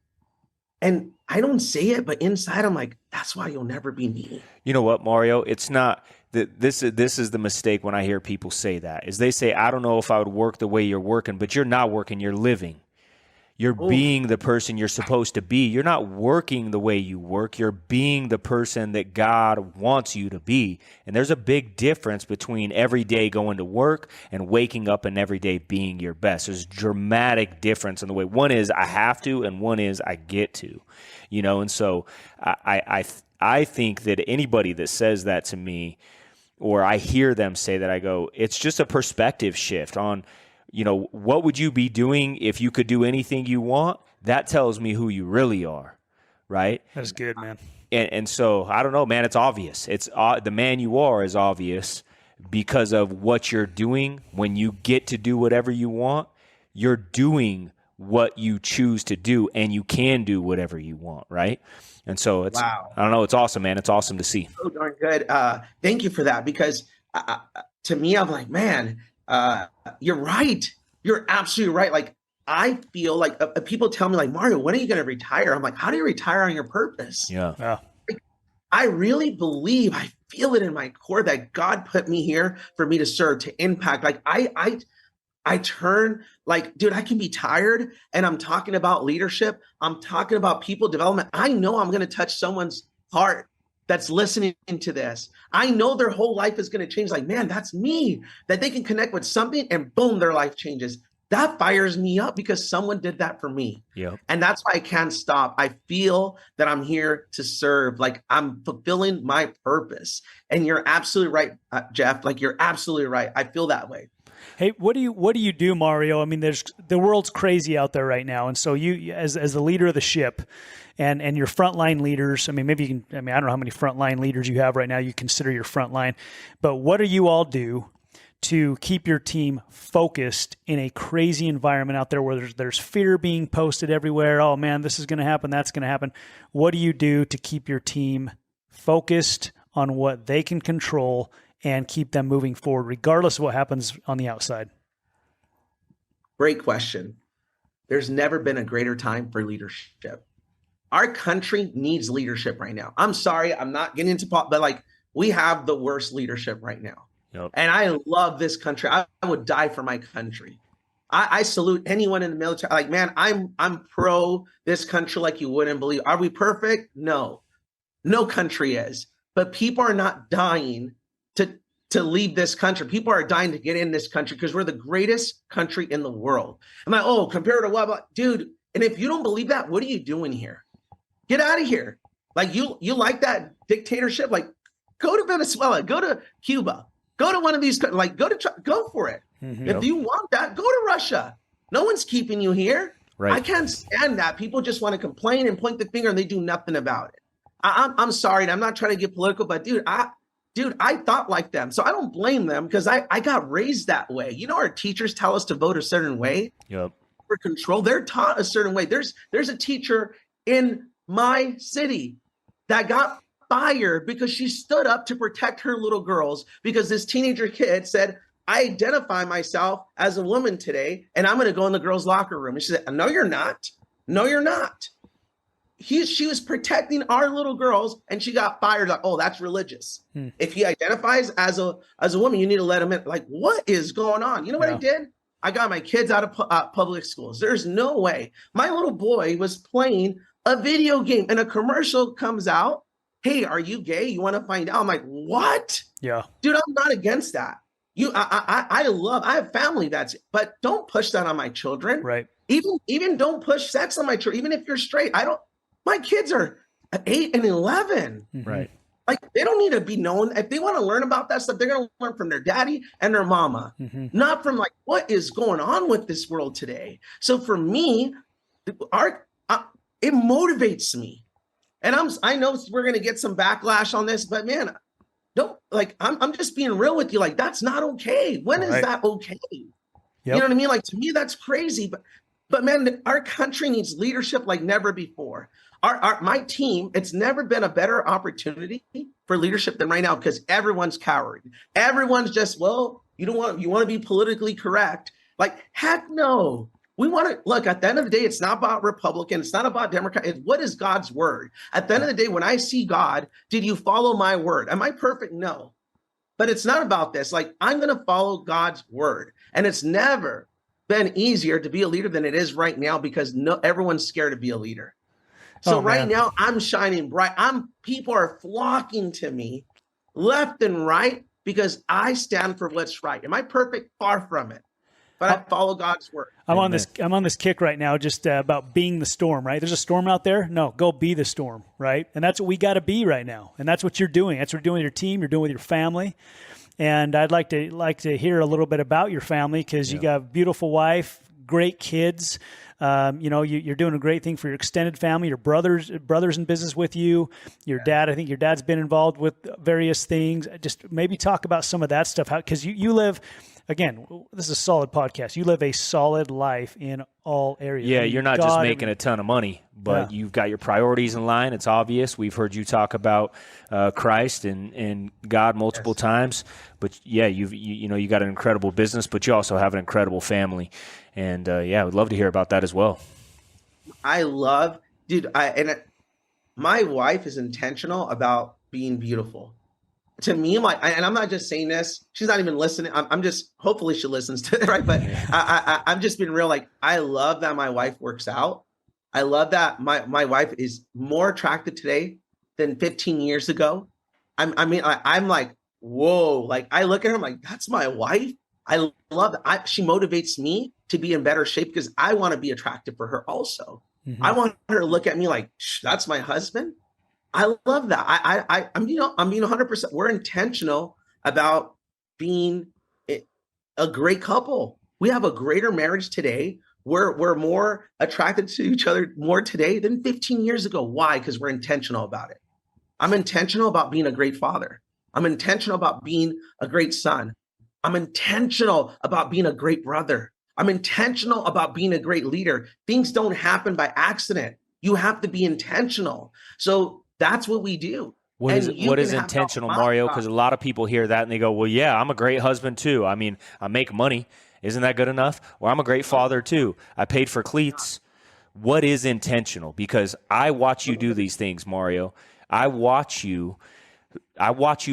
And I don't say it, but inside I'm like, that's why you'll never be me. You know what, Mario? It's not that this is the mistake when I hear people say that, is they say, I don't know if I would work the way you're working, but you're not working, you're living. You're being the person you're supposed to be. You're not working the way you work. You're being the person that God wants you to be. And there's a big difference between every day going to work and waking up and every day being your best. There's a dramatic difference in the way. One is I have to, and one is I get to. And so I think that anybody that says that to me, or I hear them say that, I go, it's just a perspective shift on, what would you be doing if you could do anything you want? That tells me who you really are, right? That's good, man. And so, I don't know, man, it's obvious. It's the man you are is obvious because of what you're doing. When you get to do whatever you want, you're doing what you choose to do, and you can do whatever you want, right? And so, it's wow. I don't know, it's awesome, man. It's awesome to see. So darn good. Thank you for that, because to me, I'm like, man, you're right. You're absolutely right. Like, I feel like people tell me like, Mario, when are you going to retire? I'm like, how do you retire on your purpose? Yeah. Like, I really believe, I feel it in my core that God put me here for me to serve, to impact. Like I turn like, dude, I can be tired and I'm talking about leadership. I'm talking about people development. I know I'm going to touch someone's heart that's listening to this. I know their whole life is going to change. Like, man, that's me, that they can connect with something and boom, their life changes. That fires me up because someone did that for me. Yep. And that's why I can't stop. I feel that I'm here to serve. Like, I'm fulfilling my purpose. And you're absolutely right, Jeff. Like, you're absolutely right. I feel that way. Hey, what do you do, Mario? I mean, the world's crazy out there right now. And so you, as the leader of the ship, and your frontline leaders, I mean, maybe you can, I don't know how many frontline leaders you have right now you consider your frontline, but what do you all do to keep your team focused in a crazy environment out there where there's fear being posted everywhere? Oh man, this is going to happen, that's going to happen. What do you do to keep your team focused on what they can control and keep them moving forward, regardless of what happens on the outside? Great question. There's never been a greater time for leadership. Our country needs leadership right now. I'm sorry, I'm not getting into but like, we have the worst leadership right now. Yep. And I love this country. I would die for my country. I salute anyone in the military. Like, man, I'm pro this country like you wouldn't believe. Are we perfect? No country is. But people are not dying to leave this country. People are dying to get in this country because we're the greatest country in the world. I'm like, oh, compared to what? Dude, and if you don't believe that, what are you doing here? Get out of here. Like you like that dictatorship? Like go to Venezuela, go to Cuba, go to one of these, like go for it. If you want that, go to Russia. No one's keeping you here. Right. I can't stand that. People just want to complain and point the finger and they do nothing about it. I'm sorry. And I'm not trying to get political, but dude, I thought like them. So I don't blame them because I got raised that way. You know, our teachers tell us to vote a certain way for control. They're taught a certain way. There's a teacher in my city that got fired because she stood up to protect her little girls because this teenager kid said, I identify myself as a woman today, and I'm going to go in the girls' locker room. And she said, no, you're not. No, you're not. She was protecting our little girls, and she got fired. Like, oh, that's religious. If he identifies as a woman, you need to let him in. Like, what is going on? You know what I did? I got my kids out of public schools. There's no way. My little boy was playing a video game, and a commercial comes out. Hey, are you gay? You want to find out? I'm like, what? Yeah, dude, I'm not against that. I have family but don't push that on my children. Right. Even don't push sex on my children. Even if you're straight, my kids are 8 and 11. Right. Like they don't need to be known. If they want to learn about that stuff, they're going to learn from their daddy and their mama, not from like, what is going on with this world today? So for me, it motivates me. And I know we're going to get some backlash on this, but man, don't like, I'm just being real with you. Like, that's not okay. When is that okay? Yep. You know what I mean? Like, to me, that's crazy. But man, our country needs leadership like never before. My team, it's never been a better opportunity for leadership than right now because everyone's cowering. Everyone's just, you want to be politically correct. Like, heck no. We want to look at the end of the day, it's not about Republican. It's not about Democrat. It's what is God's word? At the end of the day, when I see God, did you follow my word? Am I perfect? No, but it's not about this. Like I'm going to follow God's word. And it's never been easier to be a leader than it is right now because everyone's scared to be a leader. So right now I'm shining bright. People are flocking to me left and right because I stand for what's right. Am I perfect? Far from it. But I follow God's word. I'm on this kick right now, just about being the storm, right? There's a storm out there. No, go be the storm, right? And that's what we got to be right now. And that's what you're doing. That's what you're doing with your team. You're doing with your family. And I'd like to hear a little bit about your family because you got a beautiful wife, great kids. You're doing a great thing for your extended family. Your brothers in business with you. Your dad. I think your dad's been involved with various things. Just maybe talk about some of that stuff. Because you live. Again, this is a solid podcast. You live a solid life in all areas. Yeah, you're not just making a ton of money, but you've got your priorities in line. It's obvious. We've heard you talk about Christ and God multiple times. But yeah, you got an incredible business, but you also have an incredible family. And I would love to hear about that as well. My wife is intentional about being beautiful. To me, and I'm not just saying this, she's not even listening. I'm just, hopefully she listens to it, right? But I'm just being real. Like, I love that my wife works out. I love that my wife is more attractive today than 15 years ago. I'm like, whoa, like I look at her, I'm like, that's my wife. I love that. She motivates me to be in better shape because I want to be attractive for her also. I want her to look at me like, that's my husband. I love that. I'm being 100%. We're intentional about being a great couple. We have a greater marriage today. We're more attracted to each other more today than 15 years ago. Why? Because we're intentional about it. I'm intentional about being a great father. I'm intentional about being a great son. I'm intentional about being a great brother. I'm intentional about being a great leader. Things don't happen by accident. You have to be intentional. So that's what we do. What is intentional, Mario? Because a lot of people hear that and they go, well, yeah, I'm a great husband too. I mean, I make money. Isn't that good enough? Or I'm a great father too. I paid for cleats. What is intentional? Because I watch you do these things, Mario. I watch you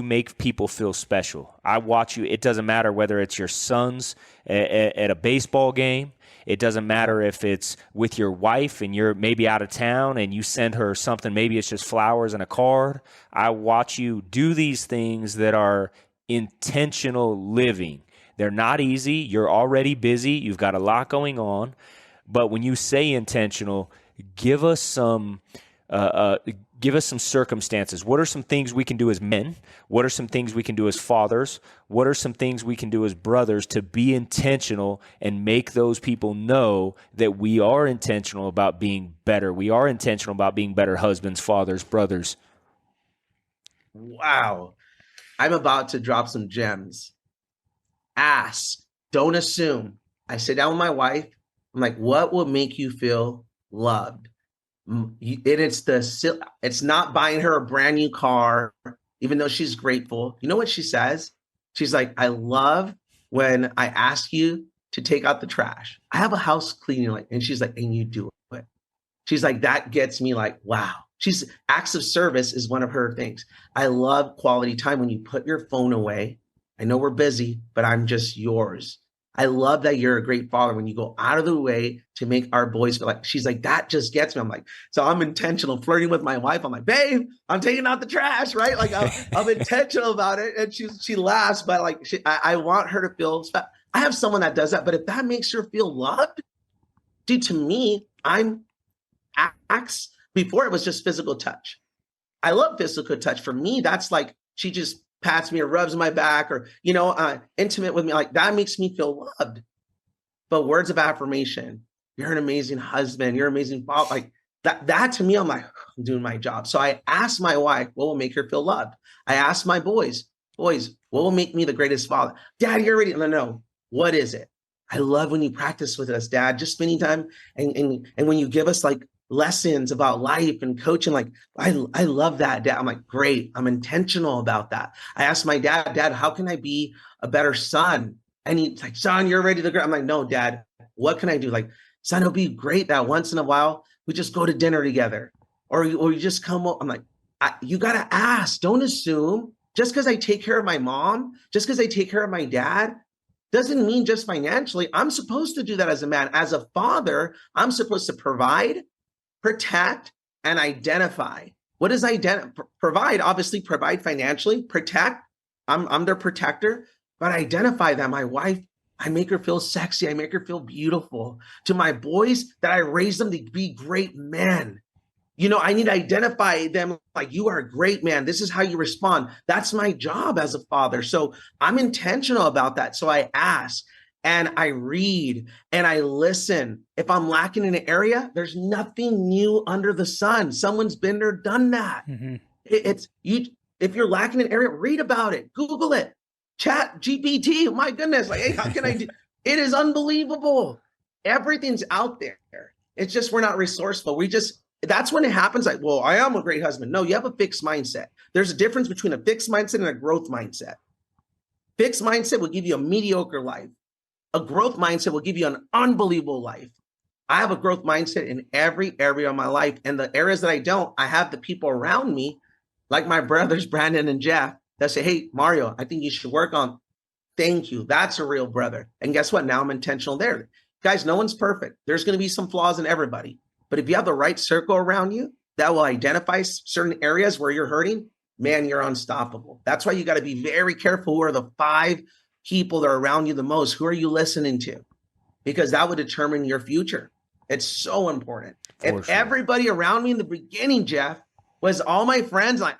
make people feel special. I watch you. It doesn't matter whether it's your sons at a baseball game. It doesn't matter if it's with your wife and you're maybe out of town and you send her something. Maybe it's just flowers and a card. I watch you do these things that are intentional living. They're not easy. You're already busy. You've got a lot going on. But when you say intentional, give us some circumstances. What are some things we can do as men? What are some things we can do as fathers? What are some things we can do as brothers to be intentional and make those people know that we are intentional about being better? We are intentional about being better husbands, fathers, brothers. Wow. I'm about to drop some gems. Ask, don't assume. I sit down with my wife. I'm like, what will make you feel loved? And it's not buying her a brand new car, even though she's grateful. You know what she says? She's like, I love when I ask you to take out the trash. I have a house cleaning, and she's like, and you do it. She's like, that gets me like, wow. Acts of service is one of her things. I love quality time when you put your phone away. I know we're busy, but I'm just yours. I love that you're a great father when you go out of the way to make our boys feel like. She's like, that just gets me. I'm like, so I'm intentional flirting with my wife. I'm like, babe, I'm taking out the trash, right? Like I'm intentional about it. And she laughs, but like, I want her to feel special. I have someone that does that, but if that makes her feel loved, dude, to me, acts. Before it was just physical touch. I love physical touch. For me, that's like she just pats me or rubs my back or, intimate with me. Like that makes me feel loved. But words of affirmation, you're an amazing husband, you're an amazing father. Like that to me, I'm like, I'm doing my job. So I asked my wife, what will make her feel loved? I asked my boys, what will make me the greatest father? Dad, you're ready. No, what is it? I love when you practice with us, Dad, just spending time and when you give us like lessons about life and coaching, like I love that, Dad. I'm like, great. I'm intentional about that. I asked my dad, how can I be a better son? And he's like, son, you're ready to go. I'm like, no, Dad, what can I do? Like, son, it'll be great that once in a while we just go to dinner together or you just come up. I'm like, you got to ask. Don't assume just because I take care of my mom, just because I take care of my dad, doesn't mean just financially. I'm supposed to do that as a man. As a father, I'm supposed to provide, protect, and identify. What does provide? Obviously, provide financially, protect. I'm their protector, but identify that my wife, I make her feel sexy. I make her feel beautiful. To my boys, that I raise them to be great men. I need to identify them like, you are a great man. This is how you respond. That's my job as a father. So I'm intentional about that. So I ask and I read and I listen. If I'm lacking in an area, there's nothing new under the sun. Someone's been there, done that. Mm-hmm. If you're lacking in an area, read about it, Google it, chat GPT. My goodness. Like, hey, how can I do? It is unbelievable. Everything's out there. It's just, we're not resourceful. That's when it happens. Like, well, I am a great husband. No, you have a fixed mindset. There's a difference between a fixed mindset and a growth mindset. Fixed mindset will give you a mediocre life. A growth mindset will give you an unbelievable life. I have a growth mindset in every area of my life. And the areas that I don't, I have the people around me, like my brothers, Brandon and Jeff, that say, hey, Mario, I think you should work on. Thank you. That's a real brother. And guess what? Now I'm intentional there. Guys, no one's perfect. There's going to be some flaws in everybody. But if you have the right circle around you that will identify certain areas where you're hurting, man, you're unstoppable. That's why you got to be very careful. Who are the 5 people that are around you the most? Who are you listening to? Because that would determine your future. It's so important. If everybody around me in the beginning, Jeff, was all my friends like,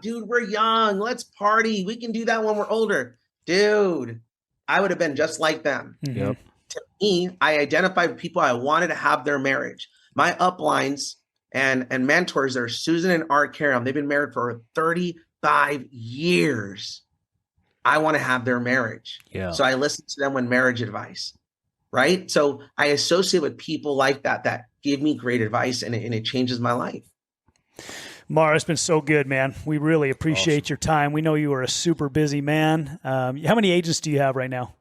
dude, we're young. Let's party. We can do that when we're older. Dude, I would have been just like them. Mm-hmm. Yep. To me, I identified people I wanted to have their marriage. My uplines and mentors are Susan and Art Karam. They've been married for 35 years. I want to have their marriage. Yeah. So I listen to them when marriage advice, right? So I associate with people like that give me great advice and it changes my life. Mara, it's been so good, man. We really appreciate your time. We know you are a super busy man. How many agents do you have right now?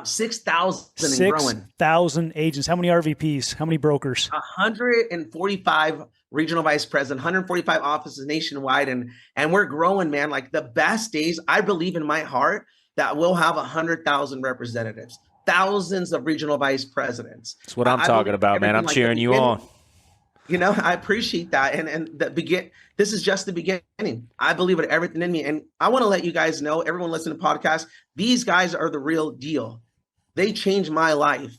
6,000 and growing. 6,000 agents. How many RVPs? How many brokers? 145 regional vice president, 145 offices nationwide. And we're growing, man. Like the best days, I believe in my heart that we'll have 100,000 representatives, thousands of regional vice presidents. That's what I'm talking about, man. I'm cheering you on. I appreciate that. This is just the beginning. I believe in everything in me. And I want to let you guys know, everyone listening to the podcast, these guys are the real deal. They changed my life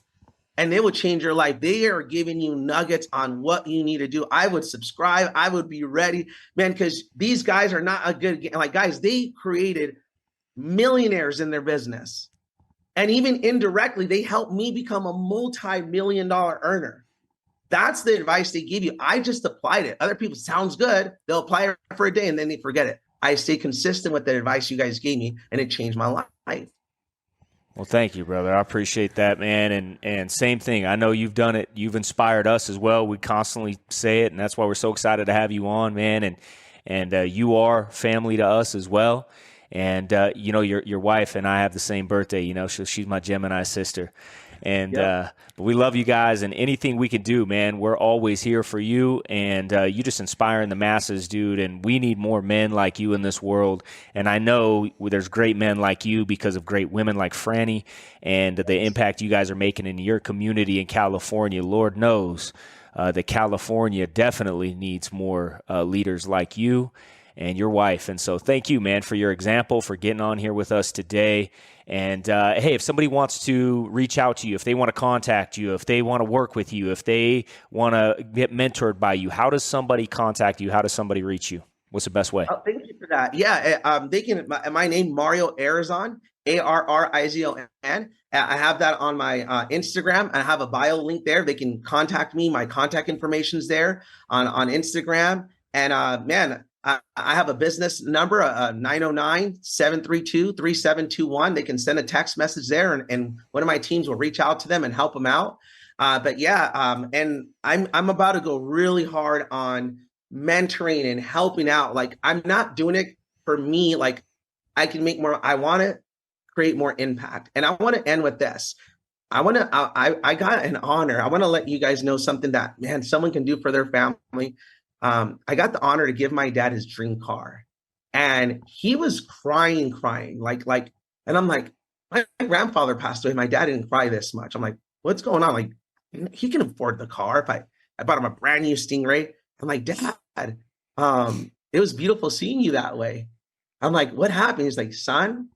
and they will change your life. They are giving you nuggets on what you need to do. I would subscribe. I would be ready, man, because these guys are not a good, like guys, they created millionaires in their business. And even indirectly, they helped me become a multi-million-dollar earner. That's the advice they give you. I just applied it. Other people, sounds good. They'll apply it for a day and then they forget it. I stay consistent with the advice you guys gave me, and it changed my life. Well, thank you, brother. I appreciate that, man. And same thing. I know you've done it. You've inspired us as well. We constantly say it, and that's why we're so excited to have you on, man. And you are family to us as well. And your wife and I have the same birthday. She's my Gemini sister. And Yep. But we love you guys, and anything we can do, man, we're always here for you. And you just inspiring the masses, dude. And we need more men like you in this world. And I know there's great men like you because of great women like Franny, and the impact you guys are making in your community in California. Lord knows that California definitely needs more leaders like you and your wife. And so thank you, man, for your example, for getting on here with us today. And hey, if somebody wants to reach out to you, if they want to contact you, if they want to work with you, if they want to get mentored by you, how does somebody contact you? How does somebody reach you? What's the best way? Oh, thank you for that. Yeah, they can. My name, Mario Arrizon, Arrizon. I have that on my Instagram. I have a bio link there. They can contact me. My contact information's there on Instagram. And man, I have a business number, 909-732-3721. They can send a text message there, and one of my teams will reach out to them and help them out. And I'm about to go really hard on mentoring and helping out. Like, I'm not doing it for me. Like, I can make more. I want to create more impact. And I want to end with this. I got an honor. I want to let you guys know something that, man, someone can do for their family. I got the honor to give my dad his dream car, and he was crying, like, and I'm like, my grandfather passed away. My dad didn't cry this much. I'm like, what's going on? Like, he can afford the car. If I bought him a brand new Stingray. I'm like, Dad, it was beautiful seeing you that way. I'm like, what happened? He's like, son,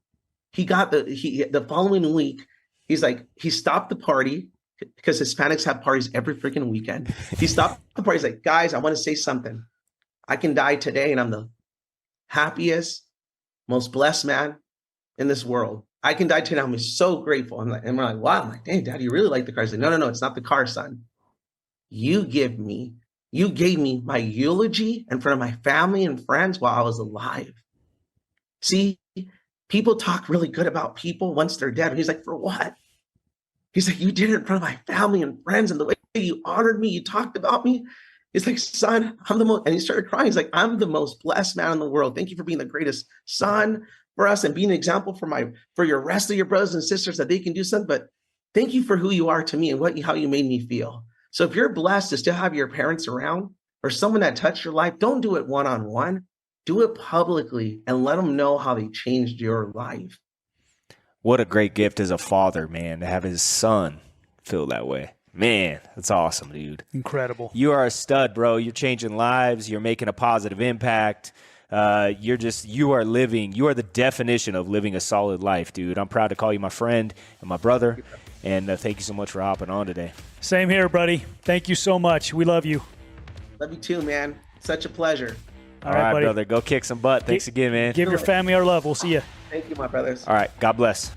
the following week, he's like, he stopped the party, because Hispanics have parties every freaking weekend. He stopped the party. He's like, guys, I want to say something. I can die today, and I'm the happiest, most blessed man in this world. I can die today. I'm so grateful. And we're like, wow. I'm like, dang, Dad, you really like the car? He's like, no, it's not the car, son. You gave me my eulogy in front of my family and friends while I was alive. See, people talk really good about people once they're dead. And he's like, for what? He's like, you did it in front of my family and friends, and the way you honored me, you talked about me. He's like, son, I'm the most, and he started crying. He's like, I'm the most blessed man in the world. Thank you for being the greatest son for us and being an example for your rest of your brothers and sisters, that they can do something. But thank you for who you are to me and how you made me feel. So if you're blessed to still have your parents around or someone that touched your life, don't do it one-on-one. Do it publicly and let them know how they changed your life. What a great gift as a father, man, to have his son feel that way. Man, that's awesome, dude. Incredible. You are a stud, bro. You're changing lives. You're making a positive impact. You are the definition of living a solid life, dude. I'm proud to call you my friend and my brother. And thank you so much for hopping on today. Same here, buddy. Thank you so much. We love you. Love you too, man. Such a pleasure. All right, buddy. Brother. Go kick some butt. Thanks again, man. Give your family our love. We'll see you. Thank you, my brothers. All right. God bless.